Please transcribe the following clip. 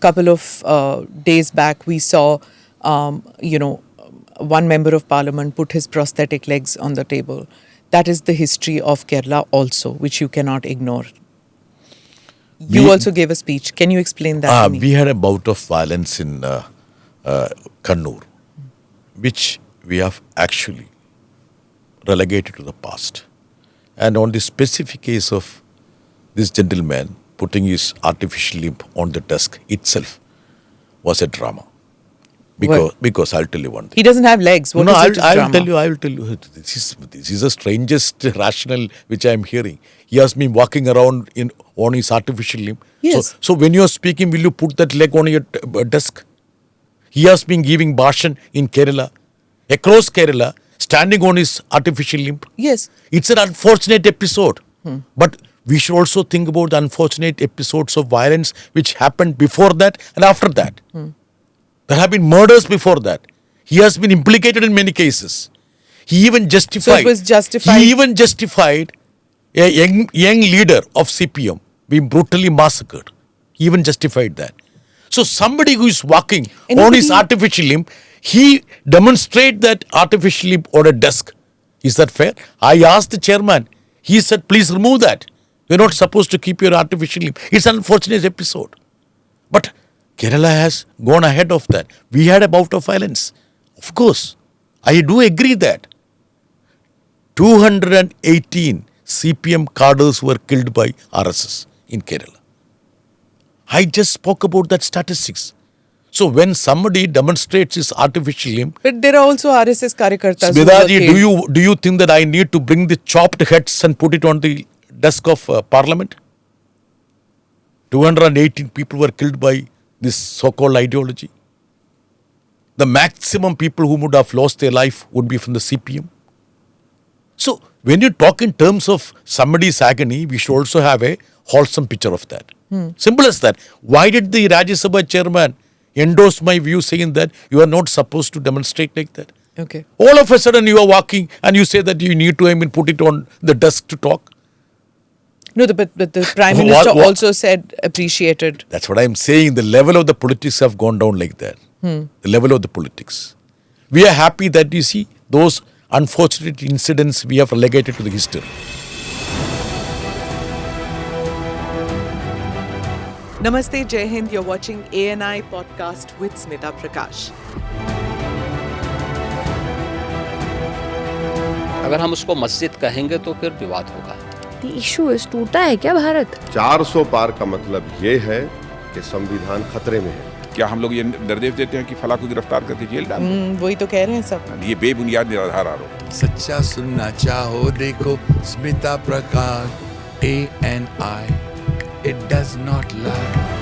couple of days back, we saw, one member of parliament put his prosthetic legs on the table. That is the history of Kerala also, which you cannot ignore. You also gave a speech. Can you explain that to me? We had a bout of violence in Kannur, which we have actually relegated to the past. And on the specific case of this gentleman putting his artificial limb on the desk itself was a drama. Because I'll tell you one thing. He doesn't have legs. What is it I drama? will tell you. This is the strangest rationale which I am hearing. He has been walking around on his artificial limb. Yes. So when you are speaking, will you put that leg on your desk? He has been giving bhashan in Kerala, across Kerala, standing on his artificial limb. Yes. It's an unfortunate episode. But we should also think about the unfortunate episodes of violence which happened before that and after that. There have been murders before that. He has been implicated in many cases. He even justified. So it was justified. He even justified a young leader of CPM being brutally massacred. He even justified that. So somebody who is walking on his artificial limb, he demonstrate that artificial limb on a desk. Is that fair? I asked the chairman. He said, please remove that. You're not supposed to keep your artificial limb. It's an unfortunate episode. But Kerala has gone ahead of that. We had a bout of violence. Of course, I do agree that 218 CPM cadres were killed by RSS in Kerala. I just spoke about that statistics. So when somebody demonstrates his artificial limb, But there are also RSS Karyakartas. Smidaji, do you think that I need to bring the chopped heads and put it on the desk of Parliament? 218 people were killed by this so-called ideology. The maximum people who would have lost their life would be from the CPM. So when you talk in terms of somebody's agony, we should also have a wholesome picture of that. Simple as that. Why did the Rajya Sabha chairman endorse my view saying that you are not supposed to demonstrate like that? Okay. All of a sudden you are walking and you say that you need to put it on the desk to talk. No, but the Prime Minister also said appreciated. That's what I'm saying. The level of the politics have gone down like that. The level of the politics. We are happy that you see those unfortunate incidents we have relegated to the history. Namaste, Jai Hind. You're watching ANI podcast with Smita Prakash. अगर हम उसको मस्जिद कहेंगे तो फिर विवाद होगा. The issue is टूटा है क्या भारत? 400 पार का मतलब ये है कि संविधान खतरे में है. क्या हम लोग ये निर्देश देते हैं कि फला को गिरफ्तार करके जेल डाल दें? वही तो कह रहे हैं सब. ये बेबुनियाद निराधार आरोप. सच्चा सुनना चाहो देखो स्मिता प्रकाश ANI. It does not lie.